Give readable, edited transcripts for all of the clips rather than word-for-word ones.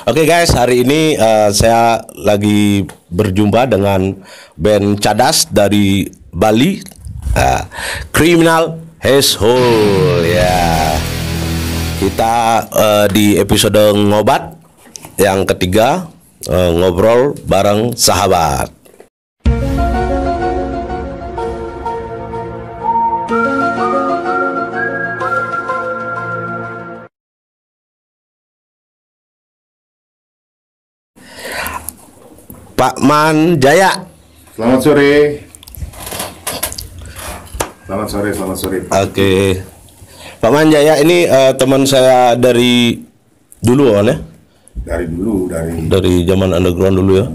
Oke guys, hari ini saya lagi berjumpa dengan band Cadas dari Bali, Criminal Household ya. Kita di episode ngobat yang ketiga, ngobrol bareng sahabat. Pak Man Jaya. Selamat sore. Selamat sore. Oke. Pak Man Jaya ini teman saya dari dulu kan ya? Dari zaman underground dulu ya.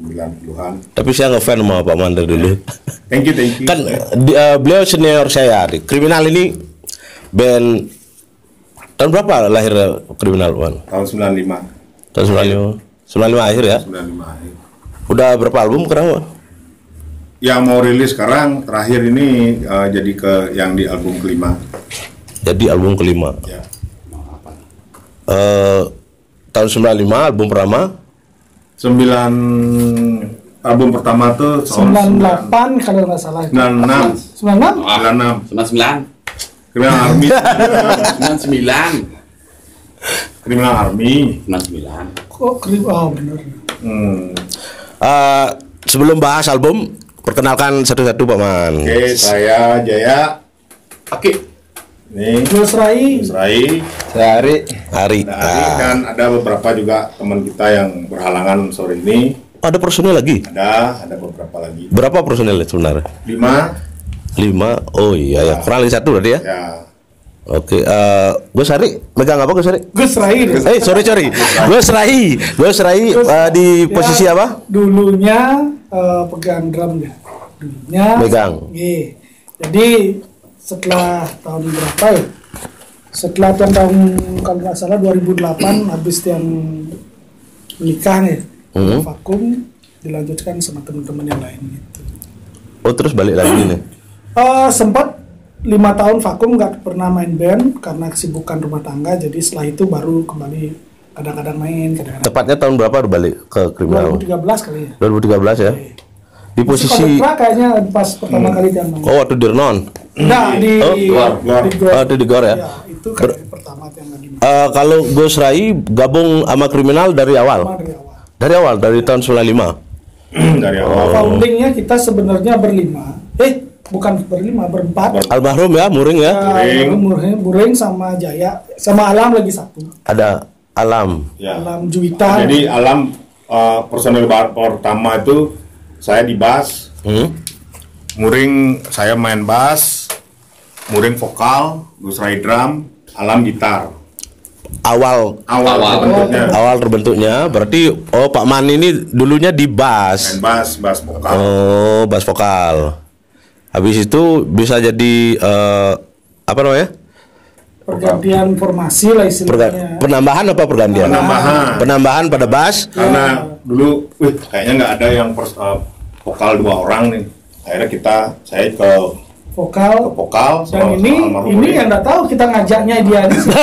90-an. Tapi saya ngefans sama Pak Man dari dulu. Thank you. Kan beliau senior saya. Kriminal ini band tahun berapa lahir Kriminal, Pak? Tahun 95. Tahun 95 akhir ya? 95 akhir. Udah berapa album kenapa? Yang mau rilis sekarang terakhir ini jadi yang di album kelima. Jadi album kelima. Ya. Tahun 95 album pertama. Album pertama tuh 98 kalau nggak salah. 96. 96? 99. Criminal Army. 99. Criminal Army. 99. Kok oh bener. Sebelum bahas album, perkenalkan satu-satu Pak Man. Oke, saya Jaya. Oke. Nih, Gus Rai. Saya Hari. Dan ada beberapa juga teman kita yang berhalangan sore ini. Ada personil lagi? Ada beberapa lagi. Berapa personil sebenarnya? 5. 5. Oh iya ya, kurang lagi satu berarti ya? Ya. Oke, Gus Hari, megang apa Gus Hari? Gus Rai. Sorry. Gus Rai di posisi apa? Dulunya pegang drum ya. Dulunya Megang. Iya. Jadi setelah tahun berapa ya? Setelah tahun kalau nggak salah 2008 habis yang menikah ya. Vakum dilanjutkan sama teman-teman yang lain gitu. Oh terus balik lagi nih? Sempat 5 tahun vakum nggak pernah main band karena kesibukan rumah tangga, jadi setelah itu baru kembali kadang-kadang main kadang-kadang. Tepatnya tahun berapa baru balik ke Kriminal? 2013 kali ya. 2013 ya? Di posisi kayaknya pas pertama kali dia main. Oh waktu Dirnon? Enggak, di Gor. Di Gor ya? Ya, itu kali pertama yang lagi main. Kalau Gus Rai gabung sama Kriminal dari awal? Dari tahun 95? Dari awal. Foundingnya kita sebenarnya berempat. Almarhum ya, Muring ya? Muring sama Jaya, sama Alam lagi satu. Ada Alam. Ya. Alam Juwita. Jadi Alam personel pertama itu saya di bass, Muring saya main bass, Muring vokal, Gus Rai drum, Alam gitar. Awal terbentuknya berarti Pak Man ini dulunya di bass. Main bass vokal. Oh, bass vokal. Habis itu bisa jadi apa namanya? Pergantian formasi lah istilahnya. Penambahan apa pergantian? Penambahan pada bass. Karena dulu kayaknya nggak ada yang vokal 2 orang nih. Akhirnya saya ke vokal dan ini yang nggak tahu kita ngajaknya dia di sini.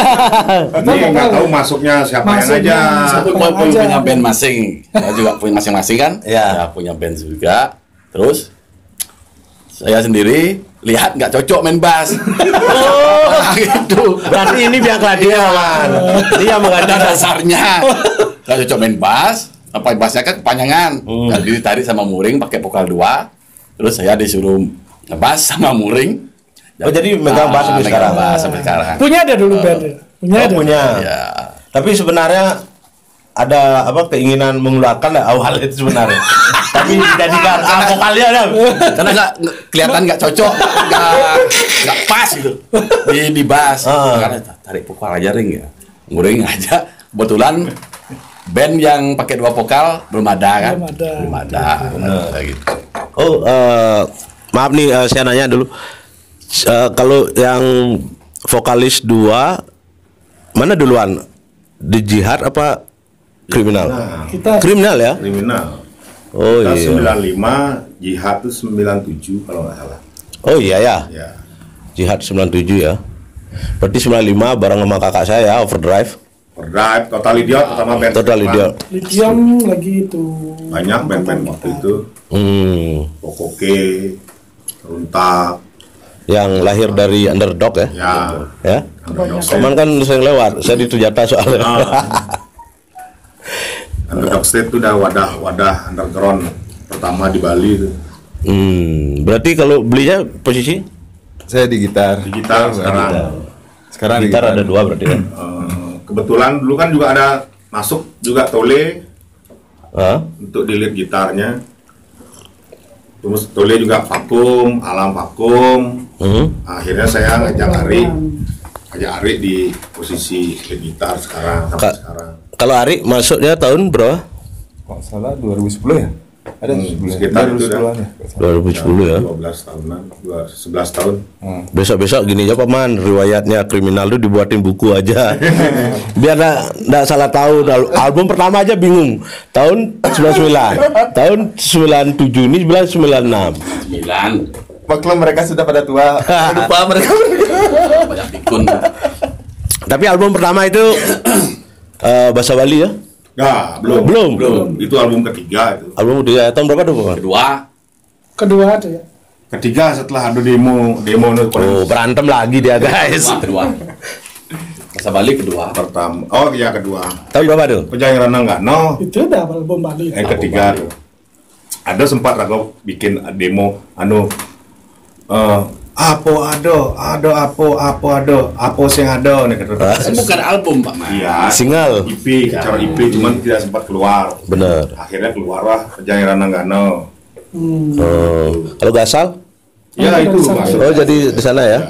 Ini nggak tahu masuknya siapa yang aja. Punya band masing. Saya juga punya masing-masing kan? Ya. Punya band juga. Terus saya sendiri lihat nggak cocok main bass. Gitu. Berarti ini biang dia Man. Dia mengada dasarnya. Nggak cocok main bass. Apa bassnya kan kepanjangan. Jadi ditarik sama Muring pakai vokal 2. Terus saya disuruh ngebass sama Muring. Jadi megang bass sampai sekarang. Punya ada dulu band. Punya. Ya. Tapi sebenarnya ada keinginan mengeluarkan awal itu sebenarnya. Tapi dijadikan vokalnya karena kelihatan nggak cocok, nggak pas gitu di bass. Karena tarik vokal aja Ring ya, Muring aja. Kebetulan band yang pakai 2 vokal belum ada kan? Belum ada gitu. Maaf nih saya nanya dulu. Kalau yang vokalis 2 mana duluan? Di Jihad apa Kriminal? Kriminal ya? Kriminal. Oh kita iya. 95, Jihad itu 97 kalau nggak salah. Oh iya ya. Ya. Jihad 97 ya. Berarti 95 bareng sama kakak saya Overdrive. Overdrive, Total Idiot, pertama band. Total Idiot. Lithium lagi itu. Banyak band-band waktu itu. Pokoke, Runtak. Yang lahir dari Underdog ya. Ya. Cuman kan sering lewat. Saya di Tujata soalnya. Underdog State itu udah wadah underground pertama di Bali itu. Berarti kalau belinya posisi? Saya di gitar. Di gitar sekarang. Sekarang Gitar ada 2 berarti kan? Kebetulan dulu kan juga ada masuk juga Tole untuk di lead gitarnya. Terus Tole juga vakum, Alam vakum. Akhirnya saya ngajak Ari di posisi lead gitar sekarang sampai sekarang. Kalau Ari masuknya tahun berapa? Kok salah 2010 ya? Ada sekitar itu dah. 2010 ya. 12 tahunan, 11 tahun. Besok-besok gini aja Paman, riwayatnya Kriminal itu dibuatin buku aja. Biar enggak salah tahu. Album pertama aja bingung. Tahun 99. Tahun 97 ini 96. 9. Maklum mereka sudah pada tua. Lupa mereka. Banyak pikun. Tapi album pertama itu Bahasa Bali ya? Nah, belum. Itu album ketiga itu. Album udah tahun berapa tuh Paman? Kedua tuh ya. Ketiga setelah ada demo Oh, berantem lagi dia guys. Kedua. Bahasa Bali kedua. pertama. Oh iya kedua. Tahun berapa tuh? Penyanyi Rana nggak no. Itu udah album Bali. Ketiga tuh. Ada sempat aku bikin demo apa sing ada nih kata. Bukan album Pak Man. Iya. Single. EP, cara EP cuman tidak sempat keluar. Bener. Akhirnya keluarlah Penyanyi Rana nggak no. Kalau Gasal? Ya itu masuk. Oh jadi di sana ya?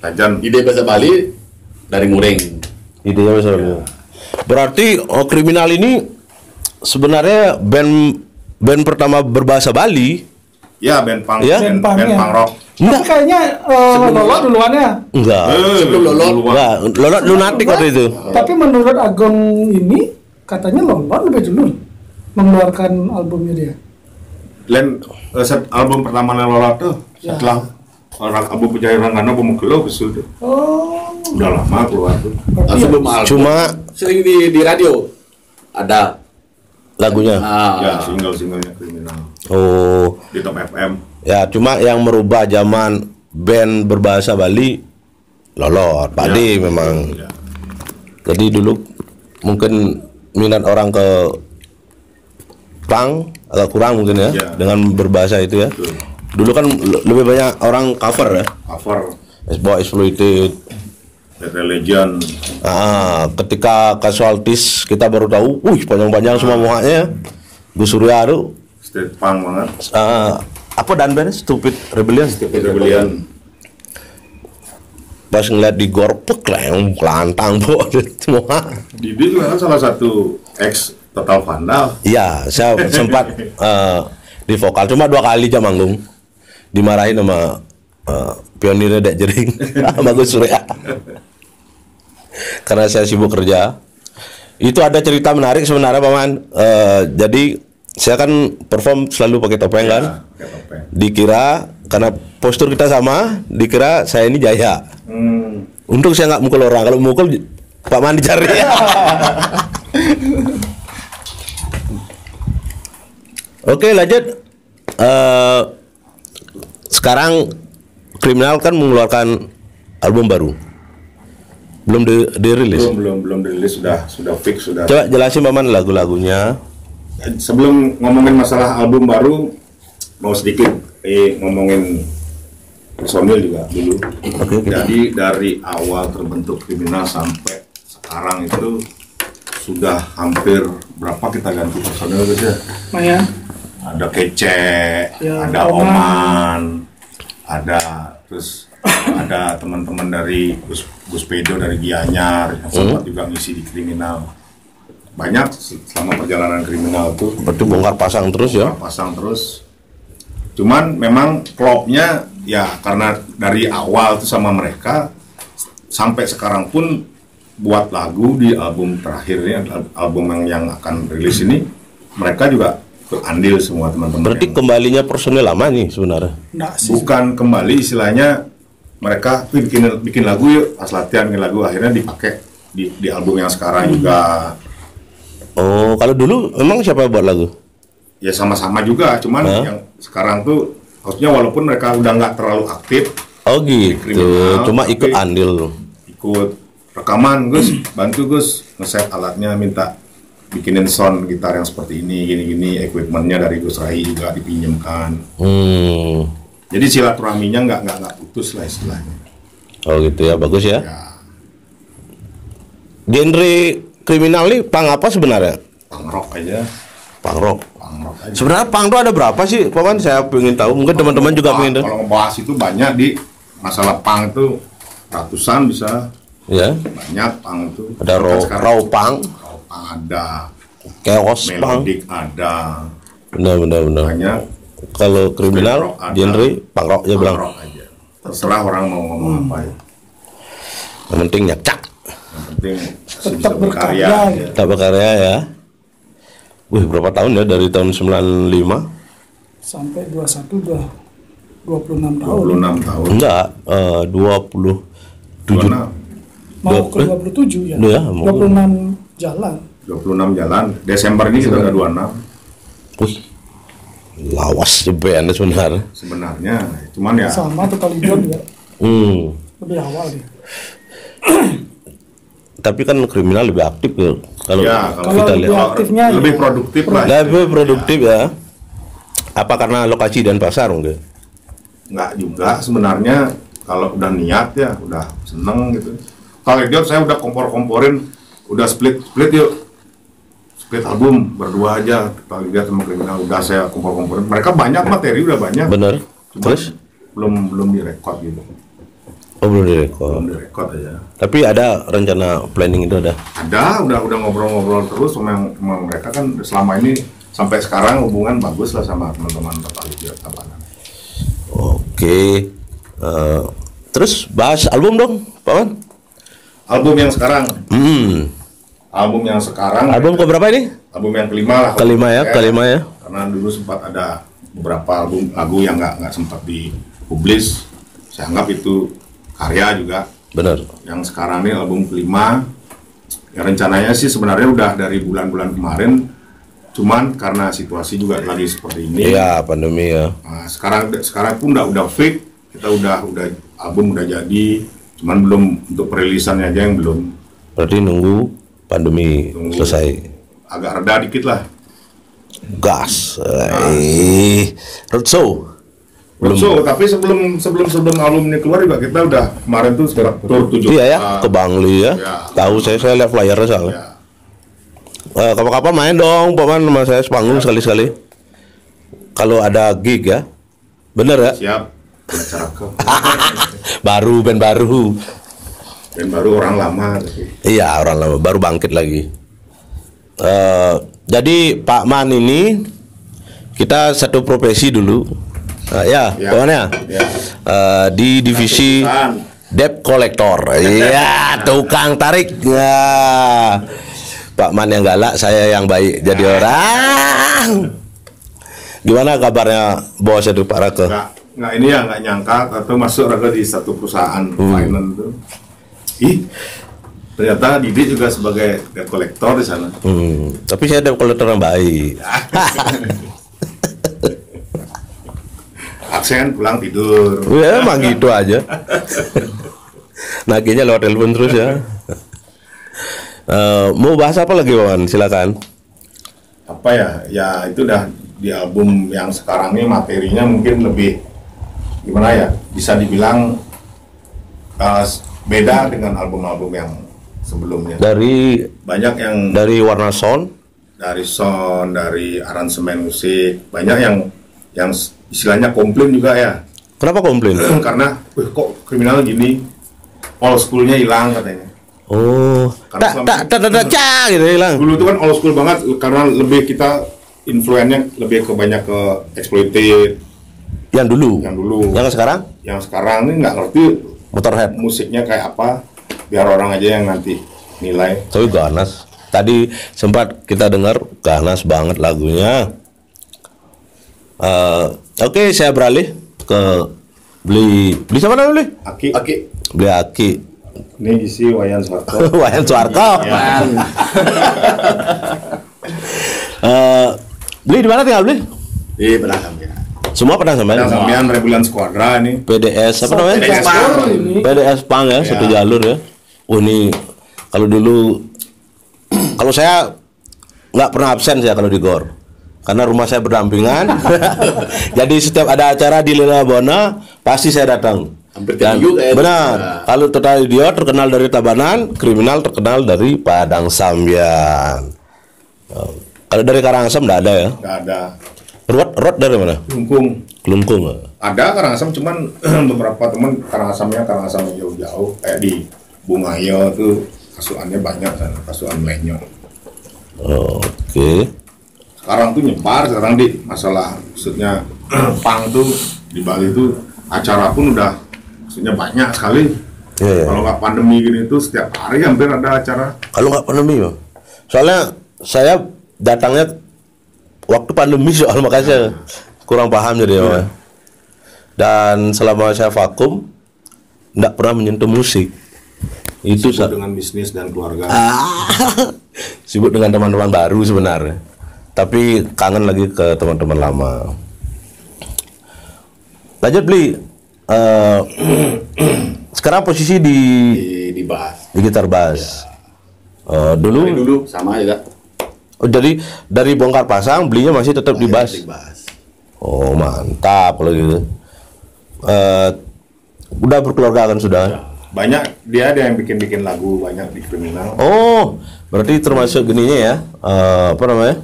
Tajan. Ide Bahasa Bali dari Muring. Idenya Bahasa Bali. Berarti Kriminal ini sebenarnya band pertama berbahasa Bali. Ya band punk, Ya? band punk rock. Tapi kayaknya Lolo duluannya. Enggak. Sebelum Lolot. Enggak, Lolot Lunatic waktu itu. Tapi menurut Agung ini katanya Lolo lebih dulu mengeluarkan albumnya dia. Album pertama Lola tuh setelah album Penyanyi Rangano Pemukelo besul tuh. Oh. Udah lama keluar tuh. Sebelum album. Cuma Sering di radio. Ada. lagunya. Ya single-singlenya Kriminal Oh. di Top FM. Ya, cuma yang merubah zaman band berbahasa Bali Lolot, Pak D memang. Ya. Jadi dulu mungkin minat orang ke punk agak kurang mungkin ya, Ya. dengan berbahasa itu ya. Betul. Dulu kan lebih banyak orang cover ya. Cover Boy Exploited. Dead Religion. Ketika Casualties kita baru tahu, panjang-panjang semua mukanya. Gus Surya tuh Street punk banget. apa dan bandnya Stupid Rebellion. Dead Rebellion. Pas ngeliat di gorpek lah yang lantang po semua. Didi juga kan salah satu ex Total Vandal. Iya, saya sempat di vokal cuma 2 kali aja manggung. Dimarahin sama pionirnya Dek Jering sama Gus Surya. Karena saya sibuk kerja. Itu ada cerita menarik sebenarnya Paman. Jadi saya kan perform selalu pakai topeng kan. Pakai topeng. Dikira karena postur kita sama, dikira saya ini Jaya. Untung saya nggak mukul orang. Kalau mukul Pak Man dicari. Oke lanjut. Sekarang Kriminal kan mengeluarkan album baru. Belum dirilis. Belum dirilis, sudah fix sudah. Coba jelasin Paman lagu-lagunya. Sebelum ngomongin masalah album baru, mau sedikit ngomongin personil juga dulu. Jadi dari awal terbentuk Kriminal sampai sekarang itu sudah hampir berapa kita ganti personil gitu ya? Lumayan. Ada Kece, Ya, ada Oman. Oman, ada teman-teman dari Gus Pedo dari Gianyar yang sempat juga ngisi di Kriminal. Banyak selama perjalanan Kriminal tuh. Berarti bongkar pasang terus ya? Pasang terus. Cuman memang klopnya ya karena dari awal tuh sama mereka sampai sekarang pun buat lagu di album terakhirnya, album yang akan rilis ini, mereka juga andil semua teman-teman. Berarti kembalinya personil lama nih sebenarnya. Nggak sih. Bukan kembali, istilahnya mereka bikin lagu yuk, pas latihan bikin lagu, akhirnya dipakai di album yang sekarang juga. Oh, kalau dulu emang siapa yang buat lagu? Ya sama-sama juga, cuman yang sekarang tuh maksudnya walaupun mereka udah nggak terlalu aktif. Oh gitu, Kriminal, cuma tapi ikut andil. ikut rekaman, Gus, bantu Gus ngeset alatnya, minta bikinin sound gitar yang seperti ini, gini-gini, equipmentnya dari Gus Rai juga dipinjamkan. Jadi silaturahminya nggak putus lah istilahnya. Oh gitu ya, bagus ya. Ya, Genre kriminal nih pang apa sebenarnya? punk rock aja, Pang rock. punk rock aja. Sebenarnya pang itu ada berapa sih, Paman? Saya pengen tahu. Mungkin teman-teman juga pengen tahu. Kalau ngebahas itu banyak di masalah punk itu ratusan bisa, Ya, banyak punk itu. ada Sekarang raw pang, raw punk ada, chaos pang. melodic ada, Benar. banyak. Kalau kriminal, Street rock ada. genre pang rock ya Punk bilang. rock aja. Terserah orang mau ngomong apa ya. Yang penting nyacak, Yang penting Tetap bisa berkarya. berkarya, Ya. tak berkarya ya. Wih, berapa tahun ya dari tahun 95? Sampai 21 udah 26 tahun. 26 tahun. Enggak, 27. 26. Mau ke 27 ya. Iya, mau. 26 jalan. 26 jalan. Desember ini kita udah 26 Wih, lawas di band sebenarnya. sebenarnya. Cuman ya Sama Total Legion ya. Lebih awal dia. Tapi kan kriminal lebih aktif ya. Kalau ya kita Kalau lihat. lebih aktifnya lebih ya, produktif lah. Lebih produktif ya. Apa karena lokasi dan pasar mungkin? Nggak juga sebenarnya, kalau udah niat ya udah seneng gitu. Kalau dia saya udah kompor-komporin, udah split yuk, split album berdua aja. Kalau dia sama kriminal udah saya kompor-komporin. Mereka banyak materi, udah banyak. Bener. Cuma Terus? belum direkod gitu. Oh, belum direkod. Belum direkod aja. Tapi ada rencana planning itu ada. Ada, udah ngobrol-ngobrol terus sama mereka kan selama ini sampai sekarang hubungan bagus lah sama teman-teman Total Legion Tabanan. Oke. Terus bahas album dong, Pak Wan. Album yang sekarang, album yang sekarang, Album keberapa ini? album yang kelima lah. Kelima ya, kelima ya. Karena dulu sempat ada beberapa album lagu yang nggak sempat dipublis. Saya anggap itu karya juga. Bener. Yang sekarang ini album kelima. Ya rencananya sih sebenarnya udah dari bulan-bulan kemarin. Cuman karena situasi juga lagi seperti ini. Iya, pandemi ya. Nah, sekarang pun udah fix, kita udah album udah jadi, cuman belum untuk perilisannya aja yang belum. Berarti nunggu pandemi Nunggu. selesai. Agak reda dikit lah. Gas. Roadshow. So, tapi sebelum album ini keluar juga kita udah kemarin tuh tour 7 Iya ya, ke Bangli ya. Ya. Tahu saya lihat flyernya soalnya. ya. Kapan-kapan main dong, Pak Man, sama saya sepanggung sekali-sekali. Kalau ada gig ya. Bener ya? Siap. Acara ke Baru, band baru. dan baru orang lama tapi. Iya, orang lama baru bangkit lagi. Jadi Pak Man ini kita satu profesi dulu. Ya, Ya. Pak Man ya. Ya. Di divisi Perusahaan. debt collector. Iya, tukang tarik. Ya. Pak Man yang galak, saya yang baik jadi orang. Gimana kabarnya bos itu Pak Rake? Nggak ini ya, nggak nyangka atau masuk Raga di satu perusahaan finance tuh. Ih, ternyata Didi juga sebagai debt collector di sana. Tapi saya debt collector yang baik. Absen pulang tidur. Ya emang gitu aja. Nagihnya lewat telepon terus ya. Mau bahas apa lagi Wawan? Silakan. Apa ya? Ya itu dah di album yang sekarang ini materinya mungkin lebih gimana ya? Bisa dibilang beda dengan album-album yang sebelumnya. Dari Banyak yang warna sound. dari sound, dari aransemen musik, banyak yang istilahnya komplain juga ya. Kenapa komplain? Karena kok kriminal gini, old schoolnya hilang katanya. Oh, Karena tak gitu hilang. Dulu itu kan old school banget karena lebih kita influennya lebih ke banyak ke exploited Yang dulu. yang dulu. Yang sekarang Yang sekarang ini nggak ngerti Motorhead. musiknya kayak apa, biar orang aja yang nanti nilai. Tapi ganas. Tadi sempat kita dengar ganas banget lagunya. Oke, saya beralih ke beli sama namanya beli? Aki, Beli Aki. Ini isi Wayan Soeharto. Wayan Soeharto. Man. Beli di mana tinggal beli? Di Padang Sambian. Semua pernah sampean? Dan sampean Rebulan Squadra nih. PDS apa namanya? PDS Jalur ini. PDS Pang ya, satu jalur ya. Oh ini kalau dulu kalau saya nggak pernah absen saya kalau di GOR. Karena rumah saya berdampingan. Jadi setiap ada acara di Lila Bona pasti saya datang. Hampir Dan kayak gitu. benar. Kalau Total Idiot terkenal dari Tabanan, kriminal terkenal dari Padang Sambian. Oh, kalau dari Karangasem nggak ada ya? Nggak ada. Rot dari mana? Lungkung. Kelungkung. Ada Karangasem, cuman beberapa teman Karangasemnya jauh-jauh. Kayak di Bungayo tuh kasuannya banyak kan, kasuan Lenyo. Oke. Sekarang tuh nyebar sekarang di masalah maksudnya pang tuh di Bali tuh acara pun udah maksudnya banyak sekali. Iya, iya. Kalau nggak pandemi gini tuh setiap hari hampir ada acara. Kalau nggak pandemi, Bang. Soalnya saya datangnya waktu pandemi soal makanya saya kurang paham jadi ya. Dan selama saya vakum nggak pernah menyentuh musik. Itu Sibuk dengan bisnis dan keluarga. sibuk dengan teman-teman baru sebenarnya. Tapi kangen lagi ke teman-teman lama. Lanjut beli. Sekarang posisi Di bass. di gitar bass. Dulu Dulu sama juga. oh, jadi dari bongkar pasang belinya masih tetap di bass. Di bass. Oh mantap kalau gitu. Udah berkeluarga kan sudah. Banyak dia ada yang bikin lagu banyak di kriminal. Oh berarti termasuk gininya ya. Apa namanya?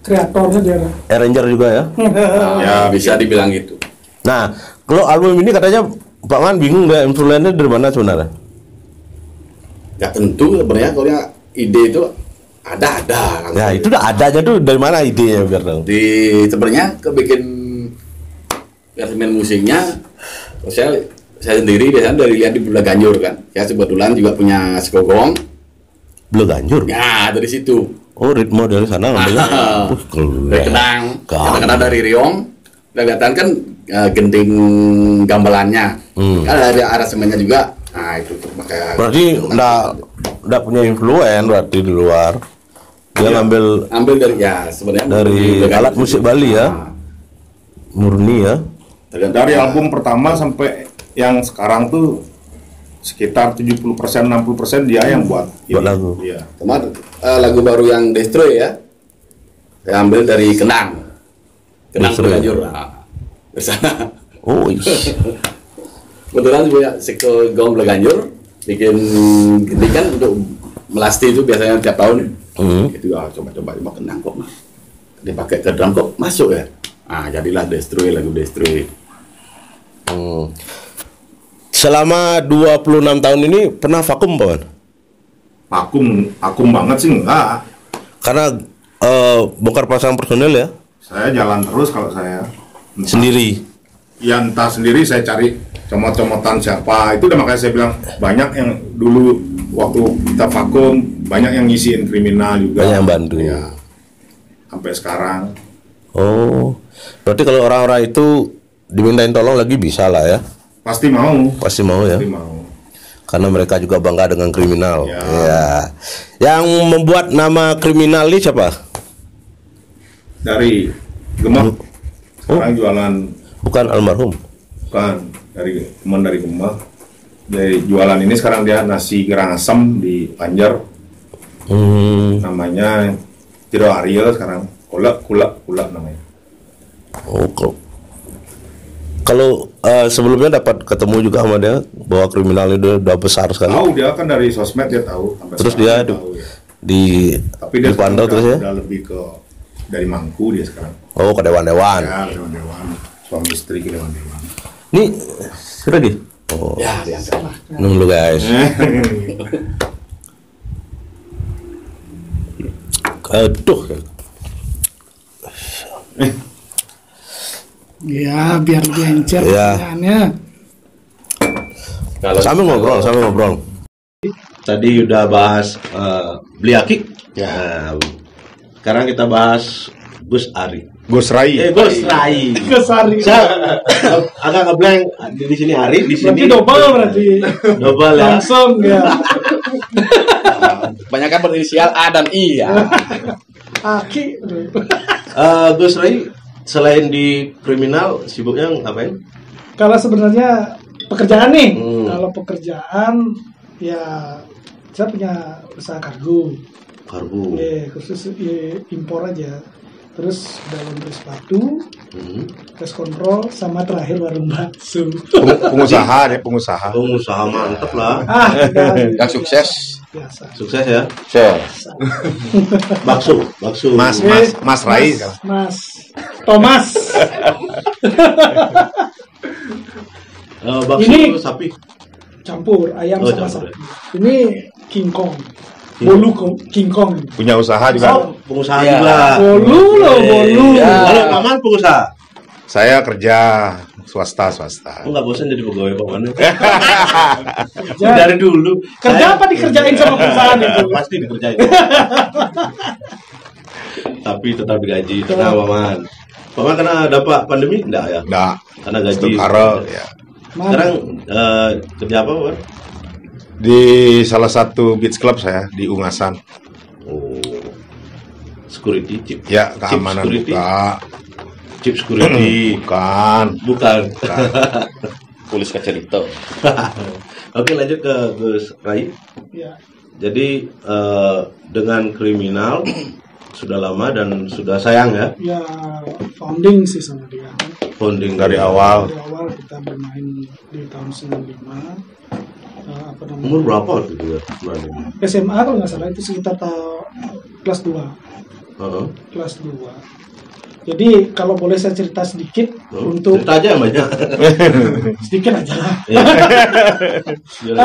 Kreatornya dia. Arranger juga ya. Ya Bisa dibilang gitu. Nah kalau album ini katanya Pak Man bingung nggak influennya dari mana sebenarnya? Gak tentu sebenarnya kalau yang ide itu ada. Ya itu udah adanya tuh dari mana idenya biar tahu. Di sebenarnya kebikin aransemen musiknya saya sendiri biasanya dari lihat di Bula Ganjur kan. Saya kebetulan juga punya sekogong. Belum ganjur. Ya dari situ. Oh ritme dari sana ngambilnya. Dari Kenang, Keren. kadang-kadang dari Riong. Kelihatan kan genting gamelannya. Kan ada aransemennya juga. Nah itu pakai. Berarti nggak punya influen berarti di luar. Dia ambil dari ya sebenarnya dari Bula alat Ganjur. musik Bali ya. Nah, Murni ya. tergantung dari album pertama sampai yang sekarang tuh sekitar 70% 60% dia yang buat lagu. Iya. kemarin lagu baru yang Destroy ya saya ambil dari Kenang Destroy. Ganjur di sana. Oh ish. Kebetulan punya sekogong Bula Ganjur bikin gini kan untuk melasti itu biasanya tiap tahun itu coba Kenang kok dipakai ke drum kok masuk ya. Jadilah Destroy, lagu Destroy. Selama 26 tahun ini pernah vakum Pak Man? Vakum banget sih enggak. Karena bongkar pasang personel ya Saya jalan terus kalau saya. sendiri. Ya entah sendiri saya cari comot-comotan siapa. Itu udah makanya saya bilang banyak yang dulu waktu kita vakum banyak yang ngisiin kriminal juga. Banyak yang bantu. Ya. Sampai sekarang. Oh, berarti kalau orang-orang itu dimintain tolong lagi bisa lah ya? Pasti mau. Pasti mau ya? Pasti mau. Karena mereka juga bangga dengan kriminal. Ya. Ya. Yang membuat nama kriminal ini siapa? Dari Gemah. Sekarang jualan Bukan almarhum. bukan dari teman dari Gemah. Dari jualan ini sekarang dia nasi gerang asam di Banjar. Namanya Tiro Ariel sekarang. Kula namanya. Oh, kalau sebelumnya dapat ketemu juga sama dia bahwa kriminal itu udah besar sekali. Tahu dia kan dari sosmed dia tahu. Sampai Terus sekarang dia tahu, ya. di Tapi dia dipantau sekarang terus ya? udah lebih ke dari Mangku dia sekarang. Oh, ke dewan-dewan. Ya, dewan-dewan. Suami istri ke dewan-dewan. Nih, siapa lagi? Oh, Ya, diangkat lah. minum dulu guys. Aduh. Ya, biar lebih encer Ya. pertanyaannya. Sambil ngobrol. Tadi udah bahas beli aki. Ya. Nah, sekarang kita bahas Gus Ari. Gus Rai. Gus Rai. Kesari. Saya agak ngeblank di sini Hari, di Berarti sini double berarti. double ya. Langsung ya. Banyak kan berinisial A dan I ya. Aki. Gus Rai selain di kriminal sibuknya ngapain? Kalau sebenarnya pekerjaan nih, Hmm. kalau pekerjaan ya saya punya usaha kargo, Karbu. ya khusus impor aja. Terus laundry sepatu, cash control, sama terakhir warung bakso. Pengusaha deh, pengusaha. Pengusaha mantep lah. Yang sukses. Biasa. Sukses ya. Sukses. Bakso. Mas Rai. Mas Thomas. Bakso Ini- sapi. Campur ayam Oh, sama campur, sapi. Ini King Kong. Bolu King Kong. Punya usaha juga. Oh, pengusaha Iya. juga. Bolu loh, bolu. Iya. Kalau paman pengusaha. Saya kerja swasta. Enggak bosan jadi pegawai paman. Kerja. Dari dulu. Kerja apa dikerjain sama perusahaan itu? Pasti dikerjain. Tapi tetap digaji. Tenang paman. Paman kena dampak pandemi enggak ya? Nah, Karena gaji. Stukaro ya. Sekarang kerja apa, Pak? Di salah satu beach club saya di Ungasan. Oh. Security chip. Ya, Chip keamanan security. buka. Chip security. Bukan. Bukan. Tulis kacerito. Oke, lanjut ke Gus Rai. Ya. Jadi dengan kriminal sudah lama dan sudah sayang ya, Ya founding sih sama dia. founding Dari awal. Dari awal kita bermain di tahun 95. Apa namanya? Umur berapa waktu itu ya? 95. SMA kalau nggak salah itu sekitar kelas 2. Heeh. Kelas 2. Jadi kalau boleh saya cerita sedikit untuk Cerita aja yang banyak. sedikit aja lah. Iya.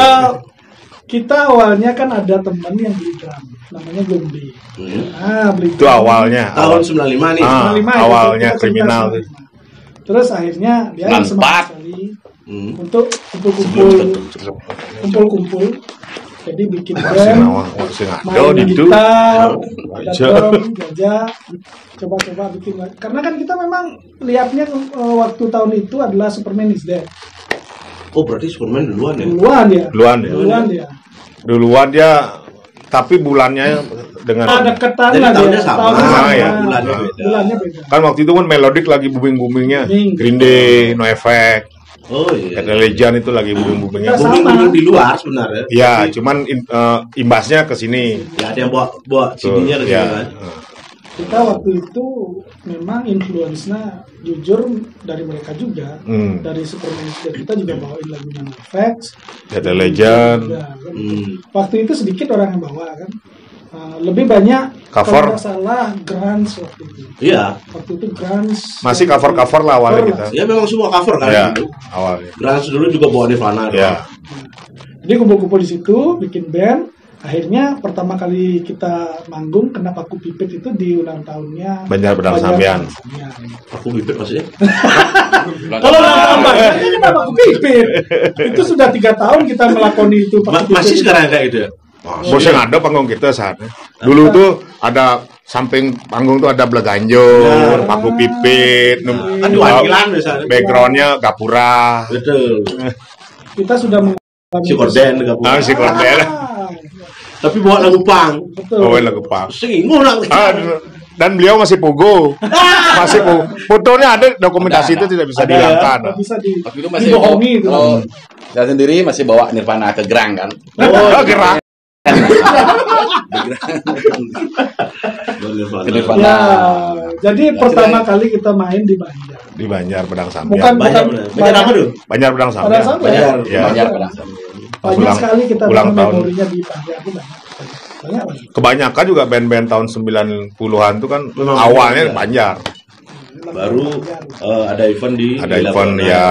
Kita awalnya kan ada teman yang beli drum, namanya Gombe. Beli Itu awalnya. Tahun 95 nih. Ah. 95 itu, awalnya kita kriminal. 95. Terus akhirnya dia 94. semangat sekali Hmm. untuk kumpul-kumpul. Jadi bikin band, Masih main ngado di itu. gitar, ada Aja. drum, gajah, coba-coba bikin. Karena kan kita memang lihatnya waktu tahun itu adalah Superman is Dead. Oh, berarti Superman duluan ya? Duluan ya. Duluan ya. Duluan ya. Duluan dia, tapi bulannya dengan Ada deketan Jadi lah tahunnya dia. sama. Tahunnya sama. ya. Bulannya beda. Bulannya beda. kan waktu itu kan melodik lagi booming-boomingnya. Booming. Green Day, No Effect, Oh iya. The Legend itu lagi booming-boomingnya. Kita sama. Booming di luar sebenarnya. Ya, cuman imbasnya ke sini. Ya ada yang bawa CD-nya ke sini Ya. kan. Kita waktu itu memang influence-nya jujur dari mereka juga. Dari Superman is Dead kita juga bawain lagunya Effects. The Legend. Ya, kan. Hmm. Waktu itu sedikit orang yang bawa kan. Lebih banyak Cover. kalau nggak salah grunge waktu itu. Iya. Waktu itu grunge. Masih cover-cover lah awalnya Cover kita. lah. Ya memang semua cover kan Ya, gitu. awalnya. Grunge dulu juga bawa Nirvana. Ya. Jadi kumpul-kumpul di situ, bikin band. Akhirnya pertama kali kita manggung kena paku pipit itu di ulang tahunnya Banjar Pedang Sambian. Aku bibit maksudnya. Kalau ulang tahun Banjarnya kena paku pipit. Itu sudah 3 tahun kita melakoni itu. paku Masih pipit. sekarang kayak gitu ya? Bosnya ada panggung kita saatnya. Dulu tuh ada samping panggung tuh ada belaganjur, paku pipit, Aduh, angilan misalnya. backgroundnya gapura. Betul. Kita sudah mengalami Si Korden gabung. Si Korden. Tapi bawa lagu pang. Betul. Oh, lagu pang. Singgung lah. Dan beliau masih pogo. Masih pogo. Fotonya ada, dokumentasi Ada. itu tidak bisa Ada. dihilangkan. Nggak bisa Waktu itu masih dibohongi itu. kalau saya sendiri masih bawa Nirvana ke Gerang kan. Oh, gerak. Ke Nirvana. Ya, jadi pertama kali kita main di Banjar. Di Banjar Pedang Bukan Sambian. Banyak Banyak apa tuh? Banjar Pedang Pada Sambian. saat Banjar. Ya. Banyak Pedang. Banyak Ulang- sekali kita ulang bangun tahun. memorinya di Banjar itu banyak. Banyak. Kebanyakan juga band-band tahun 90-an tuh kan Memang awalnya Banjar. Banjar. Baru ada event di Ada di event Labuan. ya.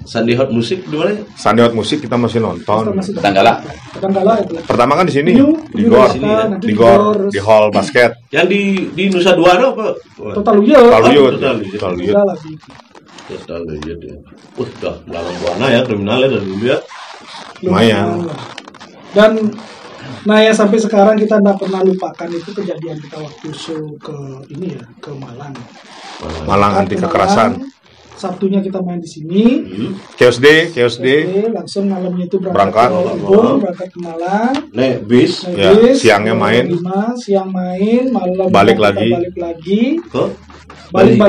Sandy Hot Music di mana? Sandiwat musik kita masih nonton. Tetanggala. Tetanggala itu. Pertama kan di sini, New- di New Gor, Jakarta, nanti di di Gor, Gor, di hall basket. Yang di Nusa Dua ada apa? Total Uyut. Taluyut, Taluyut. Taluyut. Ada lagi. Total Uyut ya. Udah dalam buana ya kriminal ya dari dulu ya. Lumayan. Dan Nah, yang sampai sekarang kita tidak pernah lupakan itu kejadian kita waktu show ke ini ya, ke Malang. Malang anti kekerasan. Sabtunya kita main di sini. Chaos Day. Langsung malamnya itu Berangkat. berangkat ke Malang. Naik bis Ya, siangnya main. 5, siang main, malam Balik kita lagi. balik lagi. ke Balik.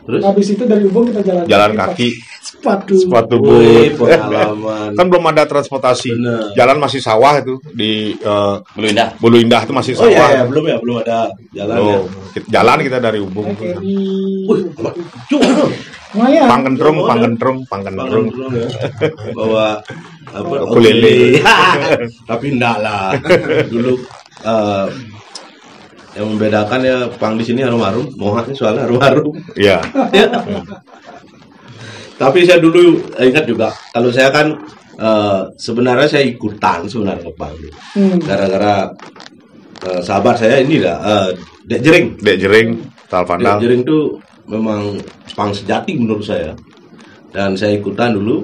Terus? Habis itu dari Ubung kita Jalan kaki. Sepatu. Wih, pengalaman. Kan belum ada transportasi. Bener. Jalan masih sawah itu di Belum indah. Bulu Indah itu masih Oh sawah. iya, belum ada jalan ya. Belum. Jalan kita dari Ubung. Lumayan. Panggentrung. Ya. Bawa apa? Ukulele. Tapi enggak lah. Dulu yang membedakan ya pang di sini harum-harum, Mohat ini soalnya harum-harum. Iya. Ya. Tapi saya dulu ingat juga kalau saya kan sebenarnya saya ikutan sebenarnya pang. Gara-gara sahabat saya ini lah Dek Jering. Dek Jering, Dek Talpandal. Jering tuh memang pang sejati menurut saya. Dan saya ikutan dulu.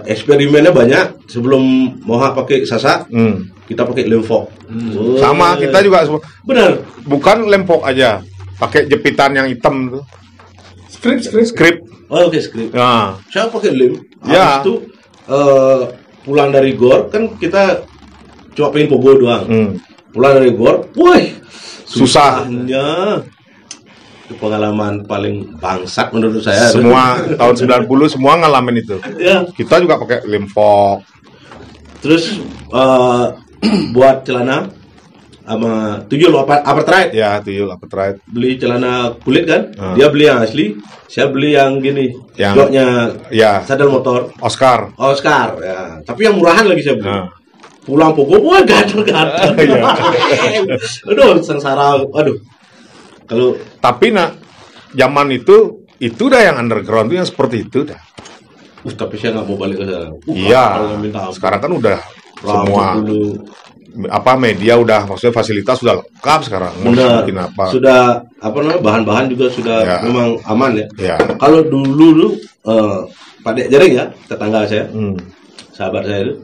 Eksperimennya banyak. Sebelum Moha pakai sasak, kita pakai lemfok. Sama kita juga Benar. bukan lempok aja, pakai jepitan yang hitam tuh. Skrip. Oh, oke, skrip. Nah, Saya pakai lem. Ya. Habis itu pulang dari gor kan kita cuma pengen pogo doang. Pulang dari gor, woi, Susah. susahnya. Itu pengalaman paling bangsat menurut saya. semua tahun 90 semua ngalamin itu. Ya. Kita juga pakai lempok. Terus buat celana sama tuyul apartheid. Ya, tuyul apa Beli celana kulit kan? Ah. Dia beli yang asli, saya beli yang gini. Yang- Joknya Ya, sadel motor. Oscar. Oscar, ya. Tapi yang murahan lagi saya beli. Nah. Pulang pogo, wah gatel-gatel. Iya. Aduh, sengsara. Aduh. Kalau Tapi zaman itu dah yang underground itu yang seperti itu dah. tapi saya nggak mau balik ke sana. Iya. Kalau minta ampun. Sekarang kan udah Rambut semua dulu. media udah maksudnya fasilitas sudah lengkap sekarang. Mau Benar. bikin apa? Sudah bahan-bahan juga sudah Ya. memang aman ya. Ya. Kalau dulu Pak Dek Jering ya, tetangga saya, sahabat saya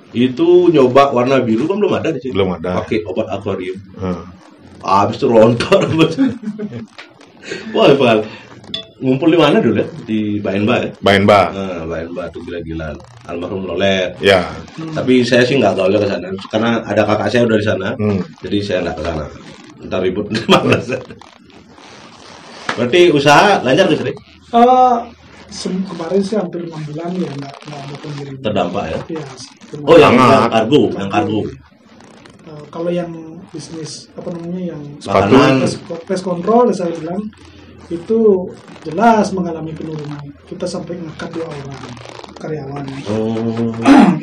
itu nyoba warna biru kan belum ada di sini. Belum ada. Pakai obat akuarium. Hmm. Habis itu rontok. Wah, Pak. Ngumpul di mana dulu ya? Di Baenba ya? Baenba. Nah, Baenba tuh gila-gilaan. Almarhum Lolet. Ya. Tapi saya sih nggak gaul ke sana karena ada kakak saya udah di sana. Jadi saya nggak ke sana. Ntar ribut malas. Berarti usaha lancar tuh, Sri? Kemarin sih hampir 6 bulan ya nggak ada pengiriman. Terdampak ya. Ya, Oh, yang Hangat. kargo. kalau yang bisnis apa namanya yang Sepatu. Makanan. pest control saya bilang itu jelas mengalami penurunan. Kita sampai ngekat 2 orang karyawan. Oh.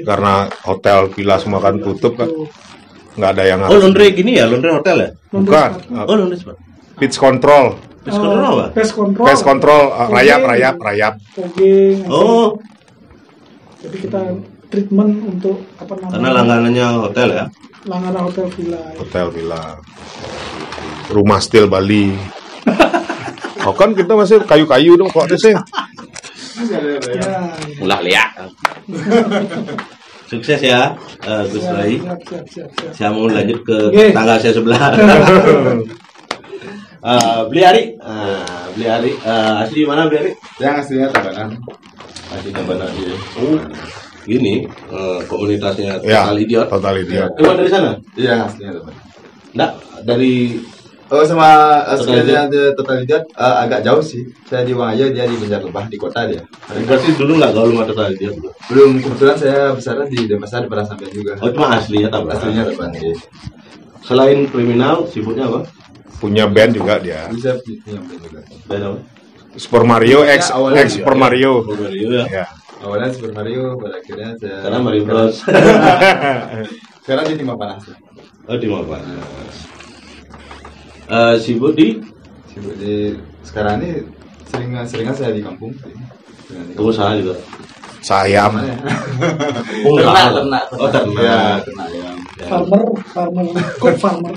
Karena hotel villa semua kan tutup kan. Nggak ada yang Oh, laundry gini ya, laundry hotel ya? Bukan. Oh, laundry sepatu. Pitch control. Pest control apa? Pest control. Pest control rayap. Fogging. Oh, Jadi kita treatment untuk apa namanya? karena langganannya hotel ya? langganan hotel villa. Hotel villa. Rumah steel Bali. Oh kan kita masih kayu-kayu dong kok sih. Ya, Ulah lihat. Sukses ya, Gus Rai. siap. Saya mau lanjut ke Oke. tangga saya sebelah. Beli Ari, asli di mana Beli Ari? Yang aslinya Tabanan. Asli Tabanan ya. Oh, ini komunitasnya Ya, Total Idiot. Total Idiot. Emang dari sana? Iya, aslinya Tabanan. Enggak, dari Oh, sama Total aslinya Total Idiot agak jauh sih. Saya di Wangaya, dia di Banjarlebah, di kota dia. berarti dulu nggak gaul sama Total Idiot. Belum, kebetulan saya besarnya di Denpasar, di Padang Sampai juga. Oh, cuma aslinya Tabanan. Aslinya Tabanan. Iya. Selain kriminal, sibuknya apa? Punya band juga dia. Bisa punya juga. Band apa? Super Mario X Ya, awalnya Super Mario. Super Mario ya. Ya. Awalnya Super Mario, pada akhirnya saya. Sekarang Mario Bros. Sekarang di Timah Panas. Oh, di mana? Sibuk di Sibuk di sekarang ini seringan saya di kampung. usaha juga. Sayam. Ternak. Oh, ternak. Ya, ternak ayam. farmer, cook farmer,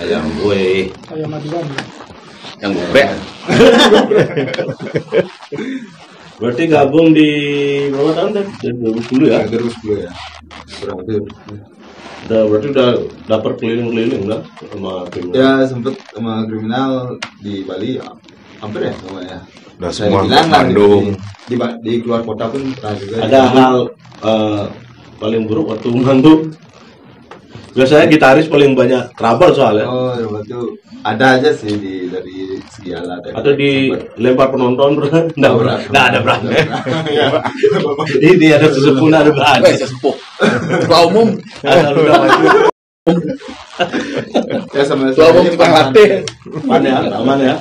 Ayam gue, ayam maduan. yang gobek. Berarti gabung di berapa tahun dah? Dari 2010 ya? 2010 ya. Kurang lebih. Berarti udah dapet keliling-keliling dah sama kriminal. Ya sempet sama kriminal di Bali hampir ya semuanya. Udah Saya semua bilang lah, Bandung. di keluar kota pun pernah juga. Ada hal paling buruk waktu mantu. Biasanya gitaris paling banyak trouble soalnya. Oh, itu ada aja sih dari segi alat. Atau dilempar penonton pernah? Nggak ada berani. Ini ada sesepuh, ada berani. Sesepuh. Ketua umum. Ada udah maju. Ya sama Ketua umum tukang latte. Aman ya, aman ya.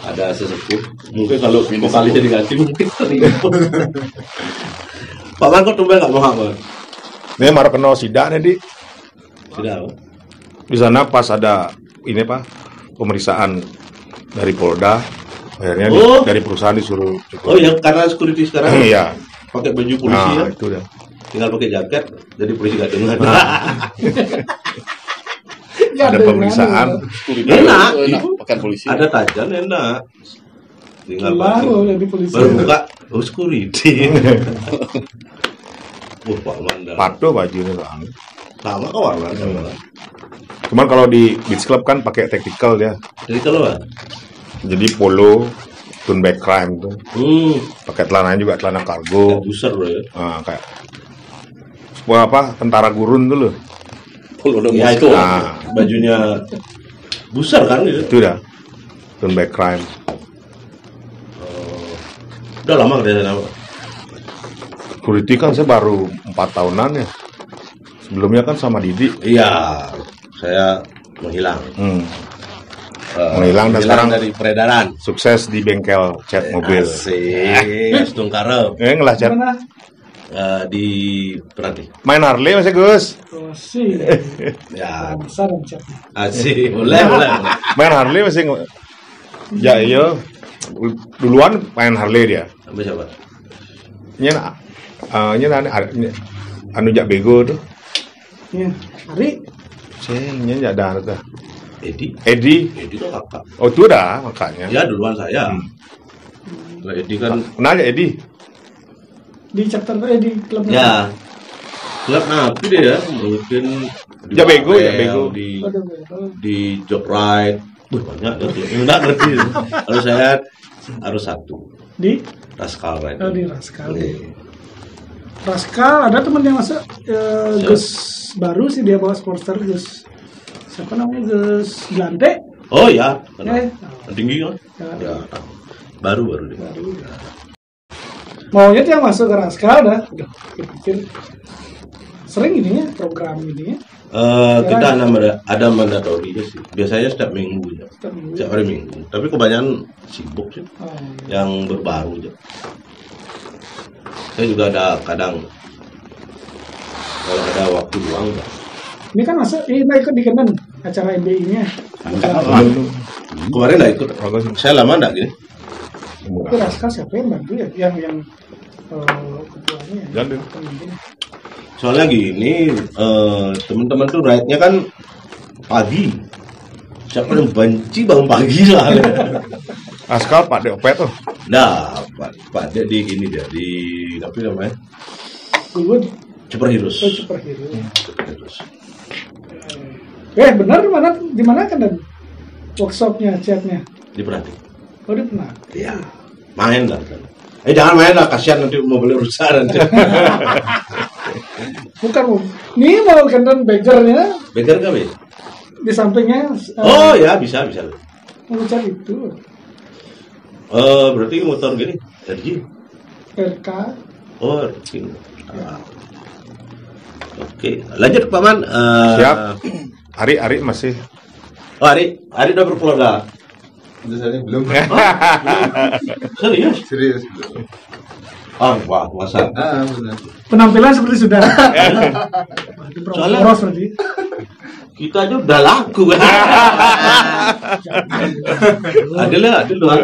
Ada sesepuh. Mungkin kalau vokalisnya diganti mungkin terlibat. Pak Man kok tumben nggak mau apa? Ini baru kenal sidak nih, Di. Tidak. Di sana pas ada ini Pak, pemeriksaan dari Polda, akhirnya dari perusahaan disuruh cukup. Oh ya, karena security sekarang Iya. pakai baju polisi ya. Itu dah. Tinggal pakai jaket, jadi polisi gak dengar. Ada pemeriksaan. Enak. Pakai polisi. Ada tajan enak. Tinggal Baru jadi polisi. baru buka, oh security. Wah, Pak Manda. Patuh bajunya Bang. Sama kawan sama. Cuman kalau di beach club kan pakai tactical dia. Jadi kalau Pak? Jadi polo, turn back crime tuh. Pakai celananya juga celana kargo. Buser loh ya. Kayak sebuah apa tentara gurun tuh loh. Ya itu Nah. bajunya buser kan gitu. Itu dah. Turn back crime. Udah lama kerja sana Pak? Security kan saya baru 4 tahunan ya. Sebelumnya kan sama Didi. Iya, saya menghilang. Menghilang dan sekarang dari peredaran. sukses di bengkel cat mobil. Asik, Astung Karep. Ngelah cat. Mana? Di Perati. Main Harley masih Gus. Masih. Ya, Besar catnya. asik. Boleh. Main Harley masih ya iya. Duluan main Harley dia. Sama siapa? Nya anu jak bego tuh. Iya. Hari Nya jak ada tuh. Edi Edi. kan kakak. Oh itu dah makanya. Ya duluan saya. Kalau Edi kan Kenal ya Edi? di chapter di klub. ya klub napi dia ya, mungkin di Ya bego, ya Babel, bego. di job ride. Banyak ya klubnya enggak ngerti. Kalau saya harus satu. Di Raskal ride. di Raskal. Raskal ada teman yang masuk Gus baru sih dia bawa Sportster Gus. Siapa namanya Gus Blante? Oh ya, kenal. Eh, Tinggi kan? ya, Baru dia. maunya tuh yang masuk ke Raskal dah. Udah pikir sering ininya program ininya. Kita ada mandatorinya sih. Biasanya setiap minggu ya. Setiap hari minggu. Tapi kebanyakan sibuk sih. Yang berbaru aja. Saya juga ada kadang kalau ada waktu luang ya. Ini kan masuk ini ikut di Kenan acara MBI-nya. Kemarin nggak ikut. Saya lama nggak gini. Tapi Raskal siapa yang bantu ya? Yang ketuanya ya? Jangan. Pemimpin. Soalnya gini, teman-teman tuh ride-nya kan pagi. Siapa yang benci bangun pagi soalnya? Askal Pak DOP tuh. Nah, Pak dia di gini dia di apa namanya? Dulu Super Heroes. superhero. Super Heroes. Benar di mana kan dan workshopnya, chatnya? Diperhatiin. Oh dia pernah. Iya, main lah. Jangan main lah, kasihan nanti mobilnya rusak nanti. Bukan Bu. Nih mau kendan bagernya Beger gak, Be? di sampingnya. Oh ya, bisa. Mau cari itu. Berarti motor gini, RG. RK. Oh, RG. Oke, lanjut Pak Man. Siap. Ari masih. Oh, Ari udah berkeluarga. Itu saya belum. Serius? Serius belum. Wah, masa. Benar. Penampilan seperti sudah. Soalnya- Poros berarti. Kita aja udah laku kan. Ada doang.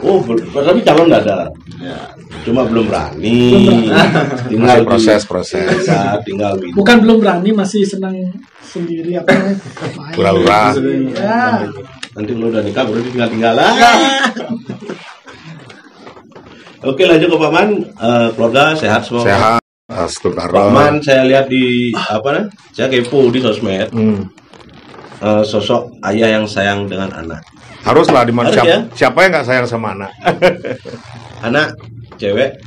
Oh, tapi calon nggak ada. Ya. Cuma belum berani. Tinggal Proses. Ya, tinggal gitu. Bukan belum berani, masih senang sendiri apa namanya? Main. Pura-pura. Ya. Nanti kalau udah nikah baru tinggal lah. Oke, lanjut ke Pak Man. Keluarga sehat semua. Sehat. Pak Man, saya lihat di saya kepo di sosmed. Sosok ayah yang sayang dengan anak. Haruslah di mana Harus, ya? siapa yang nggak sayang sama anak? Anak cewek.